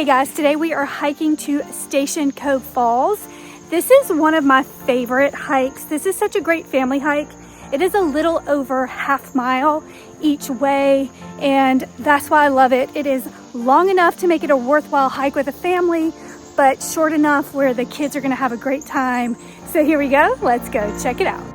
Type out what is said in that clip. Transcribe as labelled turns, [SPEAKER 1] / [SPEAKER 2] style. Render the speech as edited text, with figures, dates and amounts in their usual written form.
[SPEAKER 1] Hey guys, today we are hiking to Station Cove Falls. This is one of my favorite hikes. This is such a great family hike. It is a little over half mile each way, and that's why I love it. It is long enough to make it a worthwhile hike with a family, but short enough where the kids are gonna have a great time. So here we go, let's go check it out.